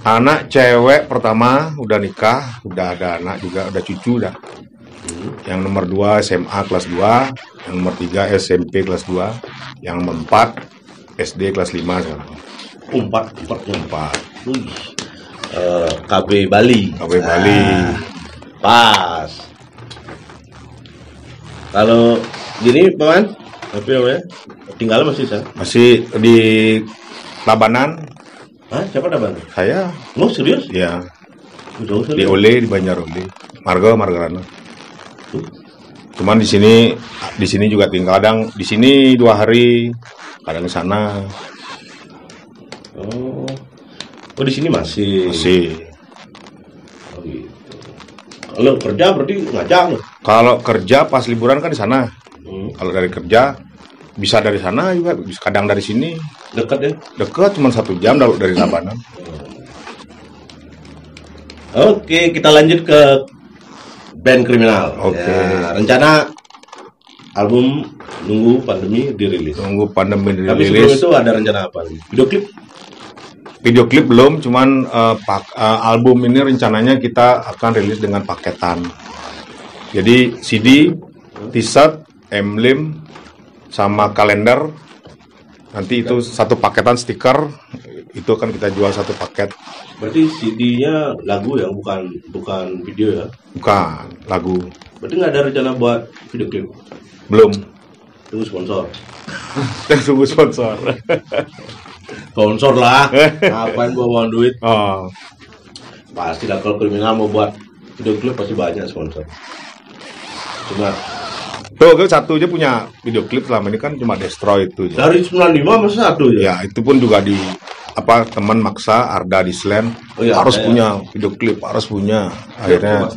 Anak cewek pertama udah nikah, udah ada anak juga, udah cucu dah. Yang nomor 2 SMA kelas 2, yang nomor 3 SMP kelas 2, yang nomor 4 SD kelas 5 sekarang. 4. KB Bali. Pas. Kalau gini, Pak Man, tapi ya, tinggal masih saya. Masih di Labanan. Hah, siapa Labanan? Saya, Oh, serius? ya, Jauh di serius. Ole, di Banjarole, Margarana. Cuman di sini juga tinggal, kadang di sini 2 hari, kadang di sana. Oh, di sini masih. Oh, gitu. Kalau kerja berarti ngajak loh. Kalau kerja pas liburan kan di sana. Kalau dari kerja bisa dari sana juga, bisa kadang dari sini. Dekat ya. Dekat, cuma 1 jam dari Labanan. Oke, kita lanjut ke band Kriminal. Oke. Ya, rencana album nunggu pandemi dirilis. Tunggu pandemi Tapi sebelum dirilis. itu ada rencana apa? Video klip belum, cuman album ini rencananya kita akan rilis dengan paketan. Jadi CD, t-shirt, emblem, sama kalender. Nanti itu satu paketan stiker, itu akan kita jual satu paket. Berarti CD-nya lagu ya, bukan video ya? Bukan, lagu. Berarti nggak ada rencana buat video klip? Belum. Tunggu sponsor. Tunggu sponsor. Sponsor lah. Ngapain gua mau duit? Oh, Pasti lah kalau Kriminal mau buat video klip pasti banyak sponsor. Cuma tuh kan satu aja punya video klip selama ini kan cuma Destroy itu. dari 95 masa satu ya? Ya, itu pun juga di teman maksa Arda di Slam harus punya video klip, harus punya. Akhirnya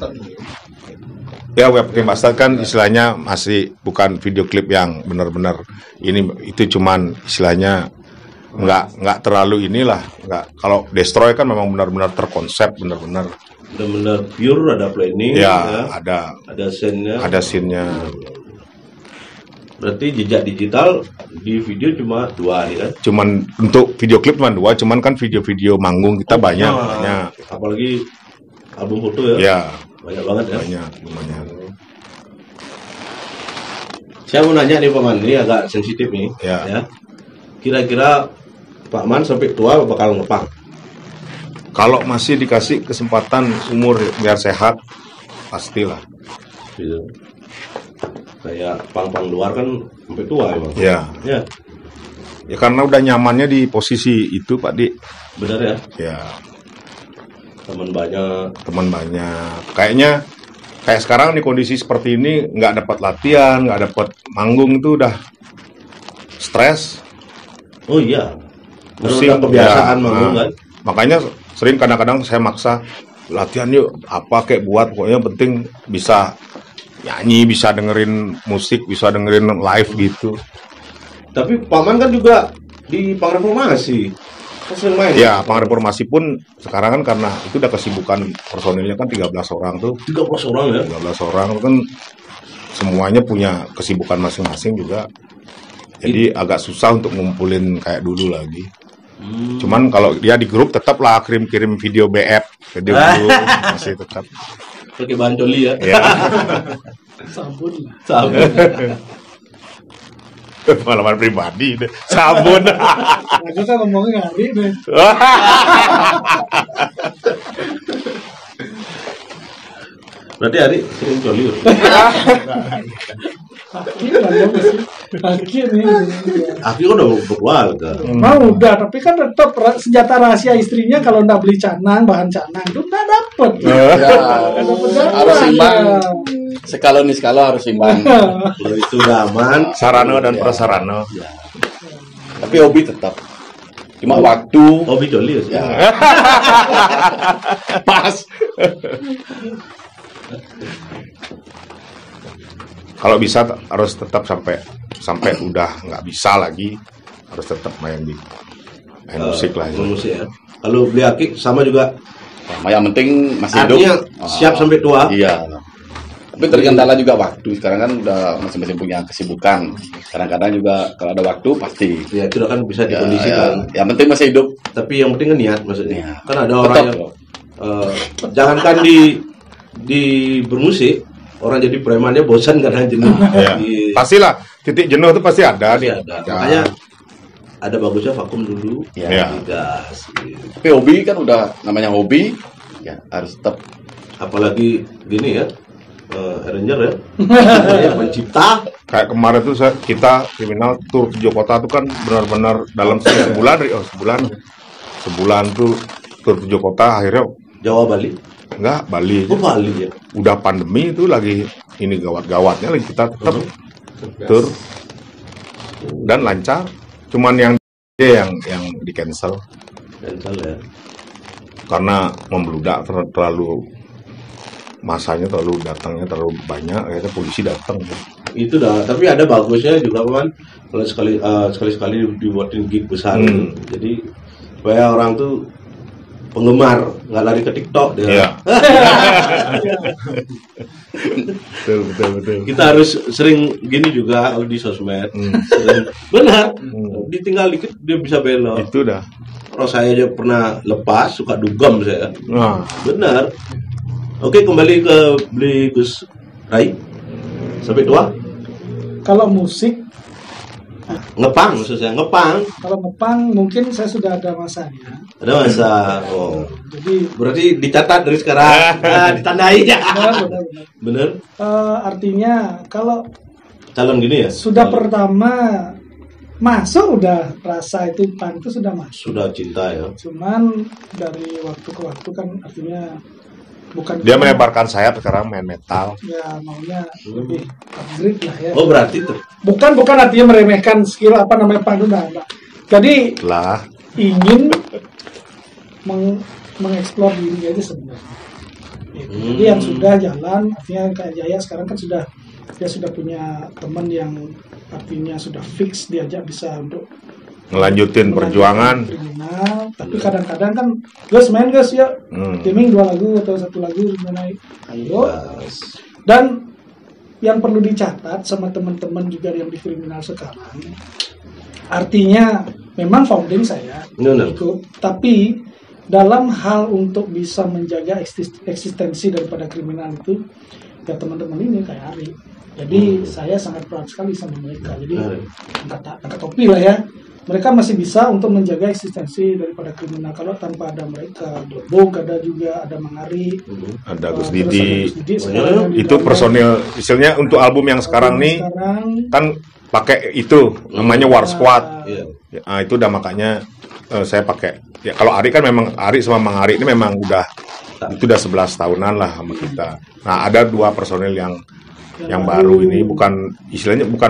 ya webcam bastard kan istilahnya masih bukan video klip yang benar-benar itu cuman istilahnya nggak terlalu inilah, nggak. Kalau Destroy kan memang benar-benar terkonsep, benar-benar pure, ada planning ya, ada scene-nya. ada scene-nya. Berarti jejak digital di video cuma 2 nih kan? Cuman untuk video klip cuma 2, cuman kan video-video manggung kita banyak. Apalagi album foto ya? Ya, Banyak banget ya? banyak. Saya mau nanya nih Pak Man, ini agak sensitif nih. Ya. Kira-kira Pak Man sampai tua bakal ngepang? Kalau masih dikasih kesempatan umur biar sehat, pastilah. Gitu. Kayak pang-pang luar kan sampai tua emang. Ya. Ya, Ya karena udah nyamannya di posisi itu, Pak Dik. benar ya. Ya, Teman banyak. teman banyak. Kayaknya kayak sekarang nih kondisi seperti ini nggak dapat latihan, nggak dapat manggung itu udah stres, Oh iya. pusing, Udah kebiasaan ya. manggung Nah, kan. makanya sering kadang-kadang saya maksa latihan yuk, apa kayak buat, pokoknya penting bisa nyanyi, bisa dengerin musik, bisa dengerin live gitu. Tapi Pak Man kan juga di Pangreformasi. Sering main. Ya, Pangreformasi pun sekarang kan karena itu udah kesibukan personilnya kan 13 orang tuh. 13 orang ya. 13 orang kan semuanya punya kesibukan masing-masing juga. Jadi agak susah untuk ngumpulin kayak dulu lagi. Cuman kalau dia di grup tetaplah kirim video BF, video dulu masih tetap. Pakai bahan coli ya. Ya, Sabun lah. Sabun. pengalaman pribadi deh. Sabun. Aku kan ngomongnya hari deh. Berarti Ari sering coli. Aki lah ya masih. Aki nih. Aki kan udah berkeluarga. Mau udah, tapi kan tetap senjata rahasia istrinya kalau nggak beli canang, bahan canang itu nggak dapet. Harus imbang. Sekalo nih sekalo harus imbang. Kalau itu udah aman. Sarana dan prasarana. Tapi hobi tetap. Cuma waktu Hobi coli ya. pas. kalau bisa harus tetap sampai udah nggak bisa lagi, harus tetap main musik lah. Musik ya. Kalau beli aki sama juga. Sama yang penting masih hidup. Artinya siap sampai tua. Iya. Tapi terkendala juga waktu. Sekarang kan udah masing-masing punya kesibukan. Kadang-kadang juga kalau ada waktu pasti. Ya itu kan bisa dikondisikan. Yang penting masih hidup. Tapi yang penting kan niat maksudnya. Ya. Kan ada orang yang jangankan di bermusik, orang jadi premannya bosan karena jenuh. Ya. Pastilah titik jenuh itu pasti ada. Pasti ada. Makanya ada bagusnya vakum dulu. Ya. Gas. Tapi hobi kan udah namanya hobi, ya harus tetap. Apalagi gini ya, arranger ya, pencipta. Kayak kemarin tuh kita kriminal tur 7 kota tuh kan benar-benar dalam sebulan tuh tur 7 kota, akhirnya Jawa Bali. enggak Bali aja. Oh Bali ya. Udah pandemi itu lagi ini gawat-gawatnya lagi kita tetap tur dan lancar. Cuman yang di cancel ya. karena membludak terlalu masanya datangnya terlalu banyak, akhirnya polisi datang. Itu dah, tapi ada bagusnya juga kan kalau sekali dibuatin gig besar gitu. Jadi supaya orang tuh penggemar nggak lari ke TikTok dia. Iya. betul. Kita harus sering gini juga kalau di sosmed. Sering, benar. Ditinggal dikit dia bisa belok. Itu dah. Kalau saya aja pernah lepas suka dugem saya. Nah, Benar. Oke, kembali ke beli Gus Rai. Sampai tua? Kalau musik, Ngepang maksud saya, ngepang. kalau ngepang mungkin saya sudah ada masanya. Ada masa. Oh. Jadi Berarti dicatat dari sekarang. Ditandai ya. benar. Bener? Artinya kalau Calon gini ya? sudah pertama masuk udah rasa itu punk itu sudah masuk. Sudah cinta ya. Cuman dari waktu ke waktu kan artinya bukan dia melebarkan sayap sekarang main metal. ya maunya lebih upgrade lah ya. Oh berarti tuh. Bukan artinya meremehkan skill apa namanya punk itu enggak. Jadi Lah, ingin mengeksplor diri aja sebenarnya. Gitu. Jadi yang sudah jalan, artinya kayak Jaya sekarang kan dia sudah punya teman yang artinya sudah fix diajak bisa untuk ngelanjutin perjuangan. kriminal. Tapi kadang-kadang kan Gus main Gus ya, timing 2 lagu atau 1 lagu gimana? Ayo. Dan yang perlu dicatat sama teman-teman juga yang di kriminal sekarang, artinya memang founding saya ikut, tapi dalam hal untuk bisa menjaga eksistensi daripada kriminal itu, ya teman-teman ini kayak Ari. Jadi saya sangat proud sekali sama mereka. Jadi angkat topi lah ya. Mereka masih bisa untuk menjaga eksistensi daripada kriminal. Kalau tanpa ada mereka, Dobok ada juga, ada Mangari, Ada Gus Didi. Itu Personil istilahnya untuk album yang sekarang nih kan pakai itu namanya War Squad. Nah, itu udah makanya saya pakai. Ya kalau Ari kan memang Ari sama Mang Ari ini memang udah 11 tahunan lah sama kita. Nah, ada 2 personil yang baru ini bukan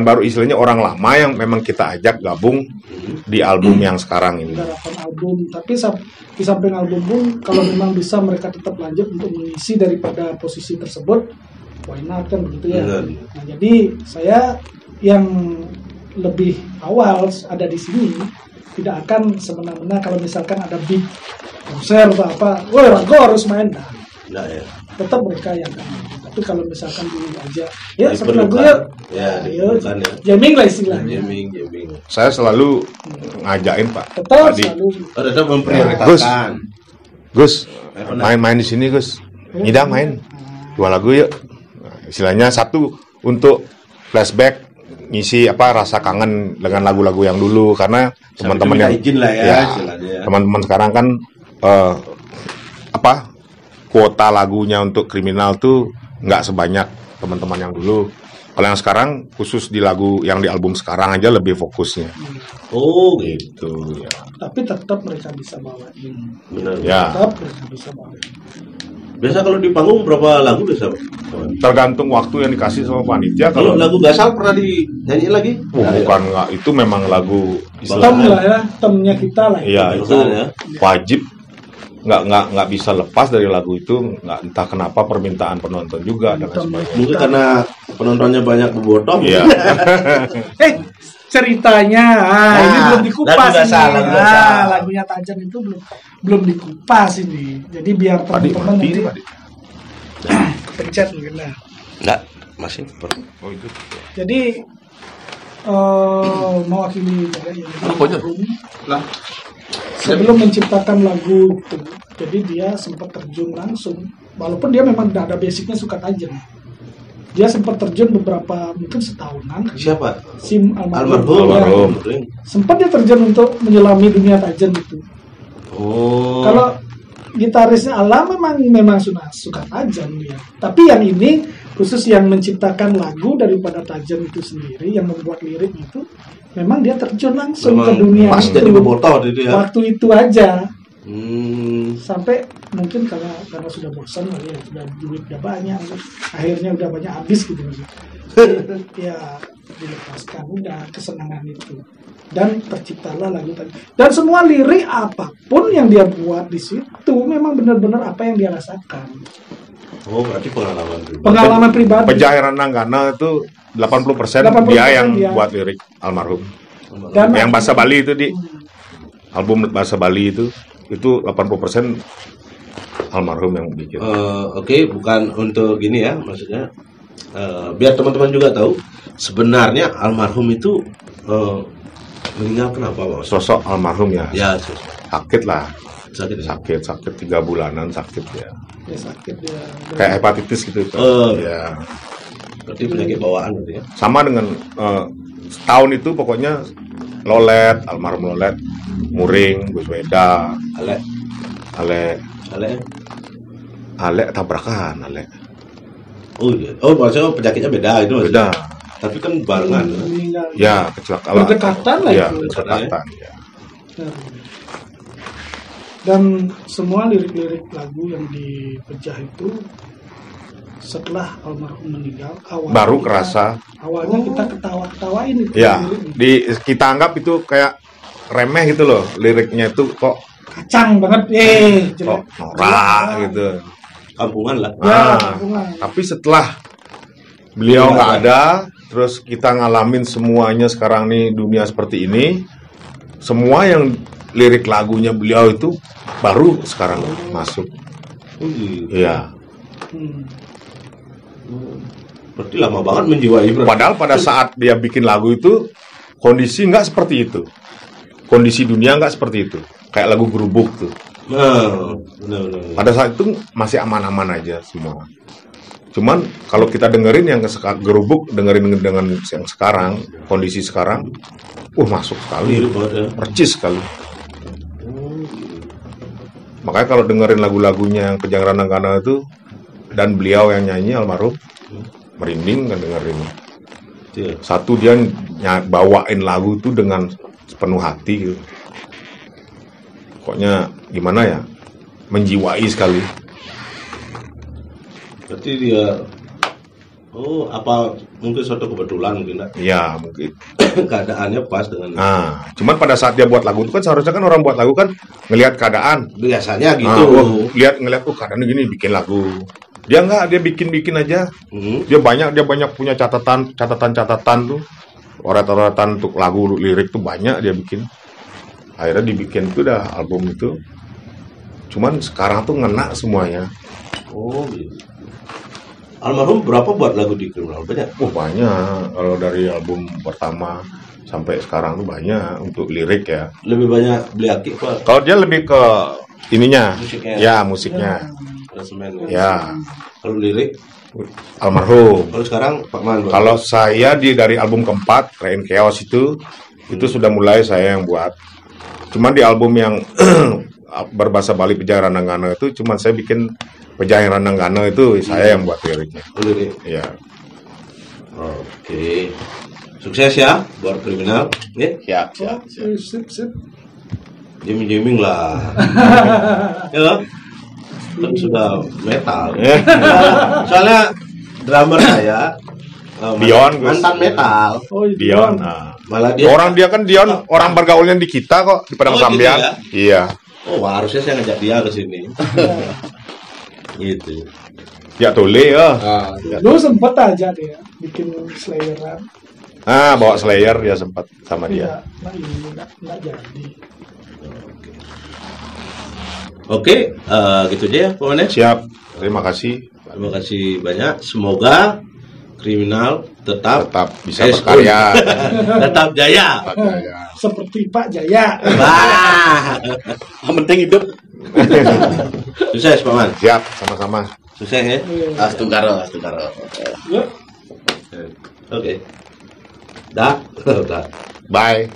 baru istilahnya orang lama yang memang kita ajak gabung di album yang sekarang ini. Album, tapi di samping album pun kalau memang bisa mereka tetap lanjut untuk mengisi daripada posisi tersebut, why not kan begitu ya. Nah, jadi saya yang lebih awal ada di sini tidak akan semena-mena kalau misalkan ada big konser atau apa, wah gue harus main. Nah, ya. Tetap mereka yang kan. Tapi kalau misalkan dulu aja, ya satu lagu ya, jamming lah istilahnya. Jamming. Saya selalu ngajakin Pak. Tetap Tadi, selalu. Tetap memprioritaskan. Gus, main di sini Gus. Ngidam main 2 lagu yuk. Nah, istilahnya 1 untuk flashback, ngisi rasa kangen dengan lagu-lagu yang dulu, karena teman-teman yang izin lah ya, istilahnya. Teman-teman sekarang kan kuota lagunya untuk kriminal tuh nggak sebanyak teman-teman yang dulu. Kalau yang sekarang khusus di lagu yang di album sekarang aja lebih fokusnya. Oh gitu ya. Tapi tetap mereka bisa bawain. Benar. Ya. Tetap mereka bisa bawain. Biasa kalau di panggung berapa lagu biasa? Tergantung waktu yang dikasih sama panitia. Kalau lagu Gasal pernah dinyanyiin lagi? Bukan nggak, itu memang lagu Tem lah ya, temnya kita lah. Iya, itu wajib nggak bisa lepas dari lagu itu, nggak entah kenapa permintaan penonton juga dan sebagainya. Mungkin karena penontonnya banyak bobotoh. Iya. Ceritanya ini belum dikupas lagu ini. dasar. Lagunya Tajan itu belum dikupas ini. Jadi biar Tadi teman-teman mati nanti tadi. pencet mungkin lah. Enggak, masih. Oh itu. Jadi mewakili Pokoknya. Lah, sebelum menciptakan lagu itu, jadi dia sempat terjun langsung, walaupun dia memang tidak ada basicnya suka Tajan. Dia sempat terjun beberapa, mungkin setahunan. Siapa? Sim Almarhum. Ya. Sempat dia terjun untuk menyelami dunia Tajan itu. Oh. Kalau gitarisnya Alam memang suka Tajan dia. Tapi yang ini khusus yang menciptakan lagu daripada Tajan itu sendiri, yang membuat lirik itu, memang dia terjun langsung ke dunia pas itu. jadi bobotoh itu ya. Waktu itu aja. Hmm. Sampai mungkin karena sudah bosan kali ya, sudah duit udah banyak, akhirnya udah banyak habis gitu. Ya dilepaskan udah kesenangan itu, dan terciptalah lagu tadi. Dan semua lirik apapun yang dia buat di situ memang benar-benar apa yang dia rasakan. Oh, berarti pengalaman pribadi. Pengalaman pribadi. Pencairan Nanggana itu 80% 80% dia yang dia. buat lirik almarhum. Dan Yang bahasa Bali itu di album bahasa Bali itu 80% almarhum yang bikin. Oke, bukan untuk gini ya, maksudnya biar teman-teman juga tahu sebenarnya almarhum itu meninggal kenapa, Bos? Sosok almarhum ya. Ya, Sakit lah. sakit. Sakit 3 bulanan sakit ya. dia sakit dia. Kayak hepatitis gitu itu. Oh. Ya. Berarti penyakit bawaan berarti ya. Sama dengan setahun itu pokoknya Lolet, almarhum Lolet, Muring, Gus Weda, Ale Ale tabrakan, Ale. Oh iya. Oh, maksudnya penyakitnya beda itu maksudnya. Beda. Tapi kan barengan. Meninggal. Ya, kecelakaan. Berdekatan lah Ya, itu. berdekatan. Ya. Dan semua lirik-lirik lagu yang dipecah itu setelah almarhum meninggal, Baru kerasa. Awalnya kita ketawa-ketawain itu. Ya, liriknya. kita anggap itu kayak remeh gitu loh. Liriknya itu kok Kacang banget, jelek. norak gitu. Kampungan lah. Ya, Ah, kampungan. tapi setelah beliau nggak ada, terus kita ngalamin semuanya sekarang nih dunia seperti ini, semua yang lirik lagunya beliau itu baru sekarang masuk. Oh, iya. Iya. Hmm. Berarti lama banget menjiwai berarti. Padahal pada saat dia bikin lagu itu kondisi nggak seperti itu. Kondisi dunia nggak seperti itu. Kayak lagu Gerubuk tuh. Nah, benar. Pada saat itu masih aman-aman aja semua. Cuman kalau kita dengerin yang Gerubuk, dengerin dengan yang sekarang, kondisi sekarang, masuk sekali, Mirip banget ya. percis sekali. Makanya kalau dengerin lagu-lagunya yang Kejang Rananggana itu dan beliau yang nyanyi almarhum, merinding kan dengerin. Iya. Satu dia bawain lagu itu dengan sepenuh hati gitu. Pokoknya gimana ya, menjiwai sekali. Berarti dia apa mungkin suatu kebetulan mungkin lah. Iya mungkin. Keadaannya pas dengan Cuman pada saat dia buat lagu itu kan seharusnya kan orang buat lagu kan ngelihat keadaan. biasanya gitu. Ngelihat keadaannya gini bikin lagu. Dia enggak, dia bikin aja. Hmm. Dia banyak punya catatan tuh. Oret-oretan untuk lagu lirik tuh banyak dia bikin. Akhirnya dibikin tuh dah album itu. Cuman sekarang tuh ngena semuanya. Oh, gitu. Almarhum berapa buat lagu di Kriminal? Banyak. Banyak. Kalau dari album pertama sampai sekarang tuh banyak untuk lirik ya. Lebih banyak beli akik Pak. Kalau dia lebih ke ininya, Musiknya. ya musiknya, Klasemen. ya Kalau lirik, almarhum. kalau sekarang Pak Man. Pak. Kalau saya dari album keempat, Rain Chaos itu sudah mulai saya yang buat. Cuman di album yang berbahasa Bali Pejang Rananggana itu, cuman saya bikin Pejang Rananggana itu saya yang buat liriknya. Lirik. Iya. Oke. Sukses ya buat Kriminal. Ya. Siap. Sip. Jamming lah. Ya. Kan sudah metal. Soalnya drummer saya Dion, Gus. mantan metal. Oh, itu Dion. doang. Malah dia Orang dia kan Dion orang bergaulnya di kita kok di Padang Oh, gitu Sambian. ya? Iya. Oh, harusnya saya ngajak dia ke sini. Gitu. Ya tole ya. Dulu sempet aja dia bikin Slayeran. Bawa Slayer ya sempat sama dia. Nggak jadi. Oke, gitu aja ya, Pak Manes. Siap. Terima kasih. Terima kasih banyak. Semoga kriminal tetap bisa berkarya. Tetap jaya. Seperti Pak Jaya. Wah. Yang penting hidup. Sukses, Pak Man. Siap, sama-sama. Sukses ya. Astungkaro. Yuk. Oke. Dah. Dah. Bye.